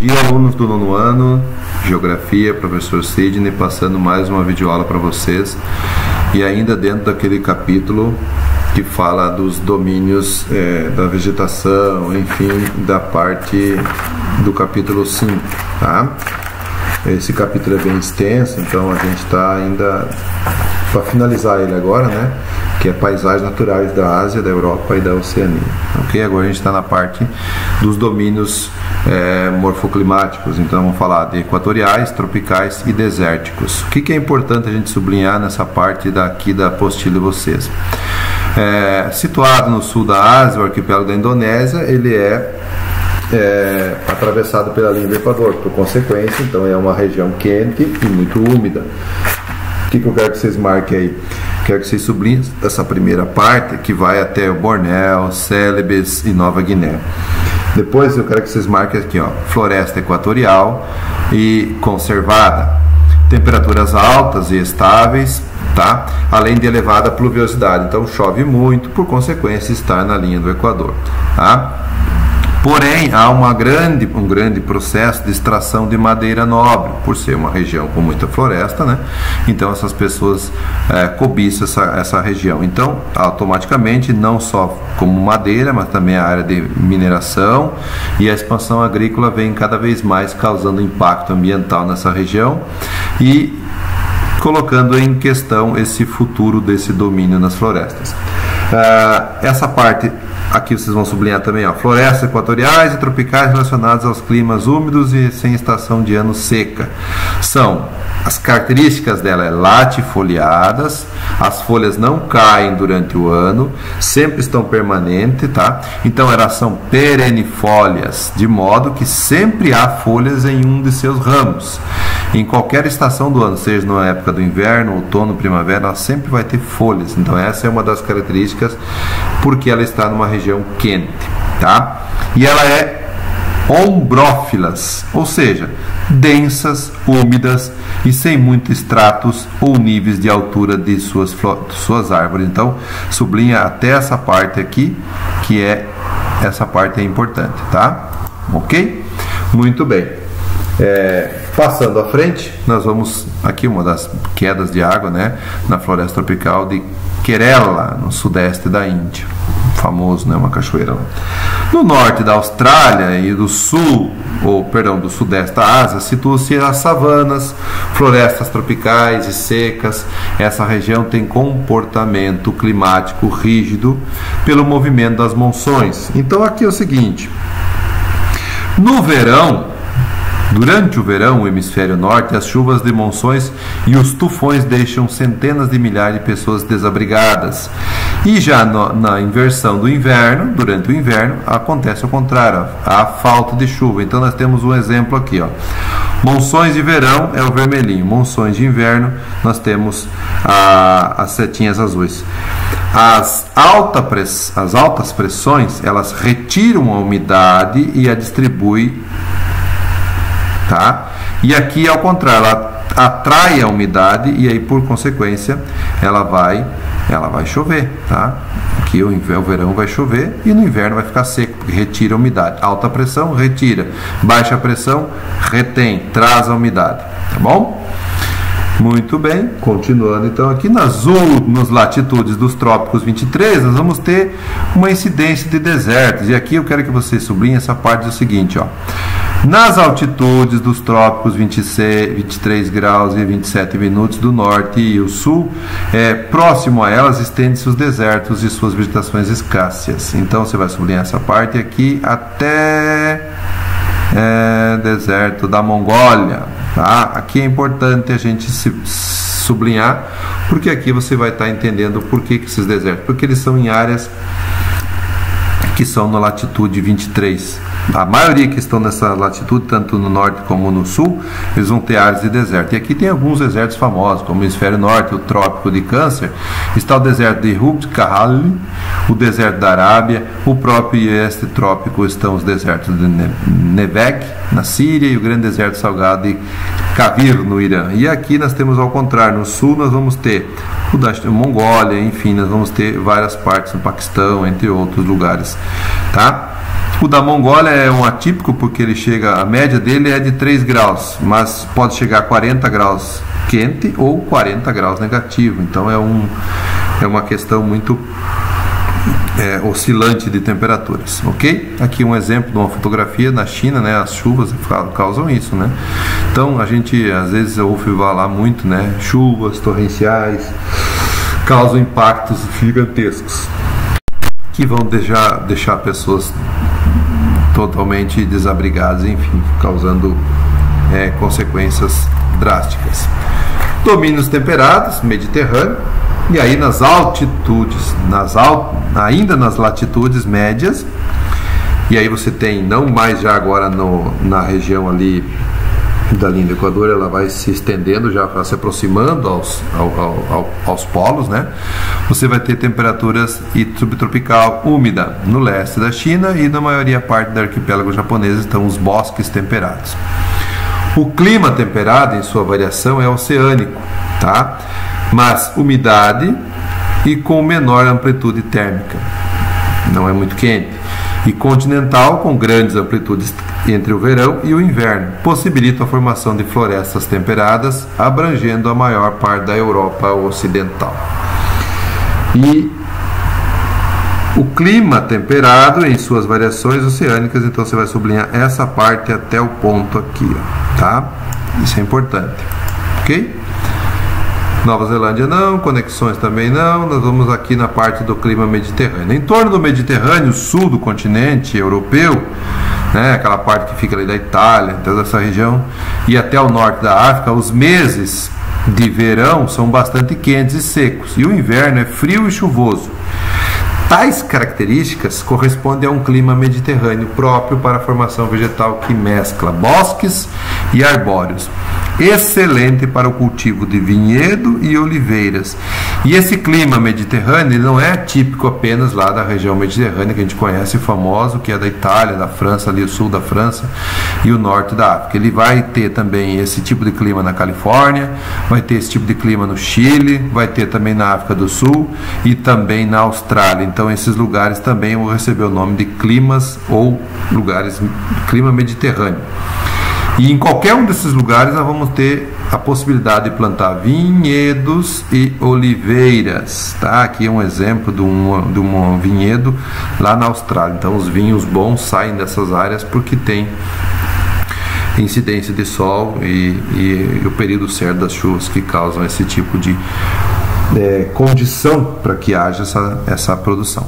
E alunos do nono ano, Geografia, professor Sidney, passando mais uma videoaula para vocês. E ainda dentro daquele capítulo que fala dos domínios da vegetação, enfim, da parte do capítulo 5, tá? Esse capítulo é bem extenso, então a gente está ainda para finalizar ele agora, né? Que é paisagens naturais da Ásia, da Europa e da Oceania. Ok? Agora a gente está na parte dos domínios morfoclimáticos. Então vamos falar de equatoriais, tropicais e desérticos. O que é importante a gente sublinhar nessa parte daqui da apostila de vocês? Situado no sul da Ásia, o arquipélago da Indonésia, ele é atravessado pela linha do Equador. Por consequência, então é uma região quente e muito úmida. O que eu quero que vocês marquem aí? Quero que vocês sublinhem essa primeira parte que vai até o Bornéu, Celebes e Nova Guiné. Depois eu quero que vocês marquem aqui, ó, floresta equatorial e conservada, temperaturas altas e estáveis, tá? Além de elevada pluviosidade, então chove muito, por consequência está na linha do Equador, tá? Porém, há um grande processo de extração de madeira nobre, por ser uma região com muita floresta, né? Então essas pessoas cobiçam essa região. Então, automaticamente, não só como madeira, mas também a área de mineração e a expansão agrícola vem cada vez mais causando impacto ambiental nessa região e colocando em questão esse futuro desse domínio nas florestas. Essa parte aqui vocês vão sublinhar também, ó, florestas equatoriais e tropicais relacionadas aos climas úmidos e sem estação de ano seca. As características dela latifoliadas, as folhas não caem durante o ano, sempre estão permanentes, tá? Então elas são perennifólias, de modo que sempre há folhas em um de seus ramos. Em qualquer estação do ano, seja na época do inverno, outono, primavera, ela sempre vai ter folhas. Então essa é uma das características porque ela está numa região quente, tá? E ela é ombrófilas, ou seja, densas, úmidas e sem muitos estratos ou níveis de altura de suas árvores. Então sublinha até essa parte aqui, que essa parte é importante, tá? Ok? Muito bem. Passando à frente, nós vamos aqui uma das quedas de água, né, na floresta tropical de Kerala, no sudeste da Índia, famoso, né, uma cachoeira lá. No norte da Austrália e do do sudeste da Ásia, situam-se as savanas, florestas tropicais e secas. Essa região tem comportamento climático rígido pelo movimento das monções. Então aqui é o seguinte: durante o verão, o hemisfério norte, as chuvas de monções e os tufões deixam centenas de milhares de pessoas desabrigadas. E já na inversão do inverno, durante o inverno, acontece o contrário, a falta de chuva. Então nós temos um exemplo aqui, ó. Monções de verão é o vermelhinho, monções de inverno nós temos as setinhas azuis. As altas pressões, elas retiram a umidade e a distribuem, tá? E aqui ao contrário, ela atrai a umidade e aí por consequência ela vai chover, tá? Aqui o verão vai chover e no inverno vai ficar seco, porque retira a umidade. Alta pressão retira, baixa pressão retém, traz a umidade, tá bom? Muito bem, continuando então aqui nas latitudes dos trópicos 23, nós vamos ter uma incidência de desertos. E aqui eu quero que você sublinhe essa parte do seguinte, ó. Nas altitudes dos trópicos 23 graus e 27 minutos do norte e o sul, próximo a elas estende-se os desertos e suas vegetações escásseas. Então você vai sublinhar essa parte aqui até deserto da Mongólia, tá? Aqui é importante a gente sublinhar, porque aqui você vai estar entendendo por que esses desertos, porque eles são em áreas que são na latitude 23. A maioria que estão nessa latitude, tanto no norte como no sul, eles vão ter áreas de deserto. E aqui tem alguns desertos famosos, como o hemisfério norte, o trópico de Câncer, está o deserto de Rub Khali, o deserto da Arábia, o próprio e este trópico estão os desertos de Negev, na Síria, e o grande deserto salgado de Kavir, no Irã. E aqui nós temos ao contrário, no sul nós vamos ter o da Mongólia, enfim, nós vamos ter várias partes no Paquistão, entre outros lugares, tá? O da Mongólia é um atípico porque ele chega, a média dele é de 3 graus, mas pode chegar a 40 graus quente ou 40 graus negativo. Então é uma questão muito oscilante de temperaturas, ok? Aqui um exemplo de uma fotografia na China, né? As chuvas causam isso, né? Então a gente às vezes ouve falar muito, né? Chuvas torrenciais causam impactos gigantescos que vão deixar pessoas totalmente desabrigadas, enfim, causando consequências drásticas. Domínios temperados, Mediterrâneo, e aí nas altitudes, ainda nas latitudes médias, e aí você tem, não mais já agora na região ali da linha do Equador, ela vai se estendendo, já se aproximando aos polos, né? Você vai ter temperaturas subtropical úmida no leste da China e na maioria parte do arquipélago japonês estão os bosques temperados. O clima temperado, em sua variação, é oceânico, tá? Mas umidade e com menor amplitude térmica, não é muito quente, e continental com grandes amplitudes entre o verão e o inverno, possibilita a formação de florestas temperadas, abrangendo a maior parte da Europa Ocidental. E o clima temperado em suas variações oceânicas, então você vai sublinhar essa parte até o ponto aqui, ó, tá? Isso é importante, ok? Nova Zelândia não, conexões também não, nós vamos aqui na parte do clima mediterrâneo. Em torno do Mediterrâneo, sul do continente europeu, né, aquela parte que fica ali da Itália, toda essa região, e até o norte da África, os meses de verão são bastante quentes e secos, e o inverno é frio e chuvoso. Tais características correspondem a um clima mediterrâneo próprio para a formação vegetal que mescla bosques e arbóreos, excelente para o cultivo de vinhedo e oliveiras. E esse clima mediterrâneo ele não é típico apenas lá da região mediterrânea que a gente conhece, famoso, que é da Itália, da França, ali o sul da França e o norte da África. Ele vai ter também esse tipo de clima na Califórnia, vai ter esse tipo de clima no Chile, vai ter também na África do Sul e também na Austrália. Então esses lugares também vão receber o nome de climas ou lugares, clima mediterrâneo. E em qualquer um desses lugares nós vamos ter a possibilidade de plantar vinhedos e oliveiras, tá? Aqui é um exemplo de um vinhedo lá na Austrália. Então os vinhos bons saem dessas áreas porque tem incidência de sol e o período certo das chuvas que causam esse tipo de condição para que haja essa produção.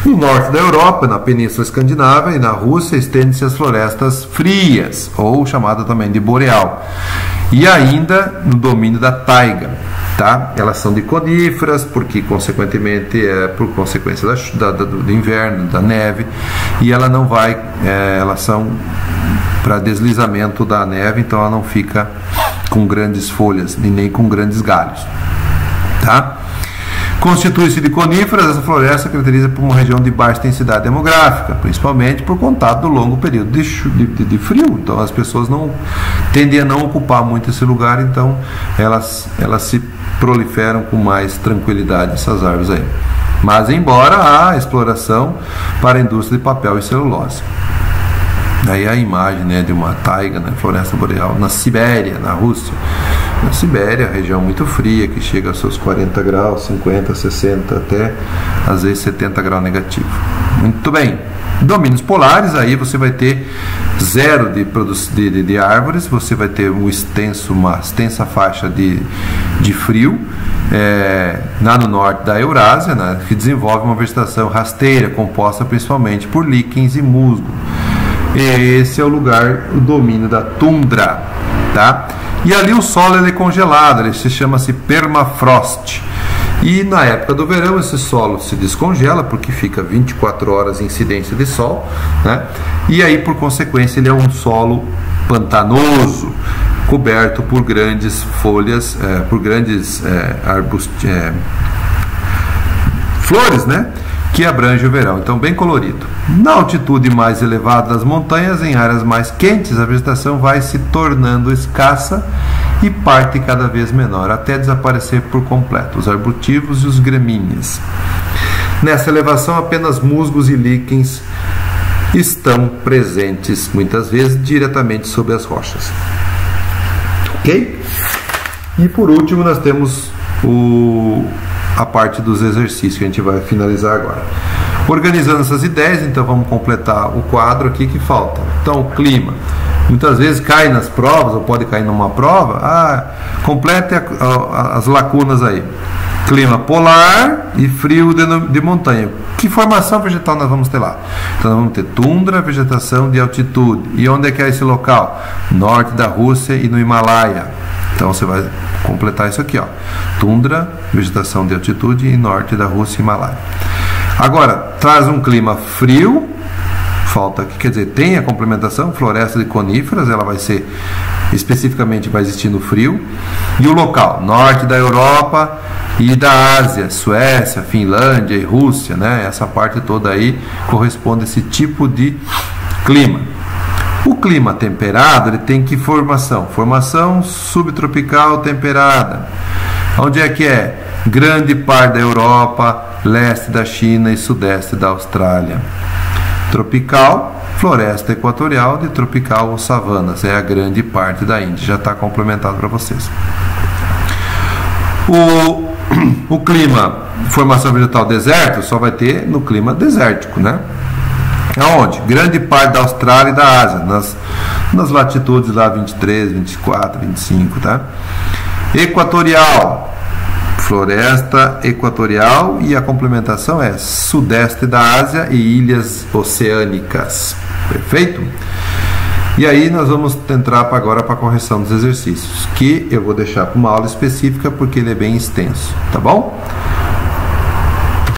No norte da Europa, na Península Escandinava e na Rússia, estende-se as florestas frias, ou chamada também de boreal, e ainda no domínio da taiga, tá? Elas são de coníferas, porque consequentemente por consequência do inverno, da neve, e ela não vai, elas são para deslizamento da neve, então ela não fica com grandes folhas e nem com grandes galhos, tá? Constitui-se de coníferas, essa floresta caracteriza por uma região de baixa densidade demográfica, principalmente por contato do longo período de frio. Então as pessoas tendem a não ocupar muito esse lugar, então elas se proliferam com mais tranquilidade, essas árvores aí. Mas embora há exploração para a indústria de papel e celulose. Aí a imagem, né, de uma taiga, né, floresta boreal na Sibéria, na Rússia. Na Sibéria, região muito fria, que chega aos seus 40 graus, 50, 60, até às vezes 70 graus negativo. Muito bem. Domínios polares, aí você vai ter zero de árvores, você vai ter uma extensa faixa de frio, lá no norte da Eurásia, né, que desenvolve uma vegetação rasteira, composta principalmente por líquens e musgo. Esse é o lugar, o domínio da tundra, tá? E ali o solo ele é congelado, ele chama-se permafrost. E na época do verão esse solo se descongela, porque fica 24 horas em incidência de sol, né? E aí por consequência ele é um solo pantanoso, coberto por grandes folhas, por grandes flores, né? Que abrange o verão, então bem colorido. Na altitude mais elevada das montanhas, em áreas mais quentes, a vegetação vai se tornando escassa e parte cada vez menor, até desaparecer por completo, os arbutivos e os gramíneas. Nessa elevação, apenas musgos e líquens estão presentes muitas vezes diretamente sobre as rochas. Ok? E por último nós temos a parte dos exercícios que a gente vai finalizar agora. Organizando essas ideias, então vamos completar o quadro aqui que falta. Então o clima, muitas vezes cai nas provas, ou pode cair numa prova, complete as lacunas aí. Clima polar e frio de montanha. Que formação vegetal nós vamos ter lá? Então nós vamos ter tundra, vegetação de altitude. E onde é que é esse local? Norte da Rússia e no Himalaia. Então você vai completar isso aqui, ó. Tundra, vegetação de altitude e norte da Rússia e Himalaia. Agora, traz um clima frio, falta aqui, quer dizer, tem a complementação, floresta de coníferas, ela vai ser, especificamente vai existir no frio. E o local, norte da Europa e da Ásia, Suécia, Finlândia e Rússia, né? Essa parte toda aí corresponde a esse tipo de clima. O clima temperado, ele tem que formação subtropical temperada. Onde é que é? Grande parte da Europa, leste da China e sudeste da Austrália. Tropical, floresta equatorial, de tropical ou savanas, é a grande parte da Índia. Já está complementado para vocês. O clima, formação vegetal deserto, só vai ter no clima desértico, né? Aonde? Grande parte da Austrália e da Ásia, nas latitudes lá 23, 24, 25, tá? Equatorial, floresta equatorial, e a complementação é sudeste da Ásia e ilhas oceânicas. Perfeito? E aí nós vamos entrar agora para a correção dos exercícios, que eu vou deixar para uma aula específica porque ele é bem extenso, tá bom?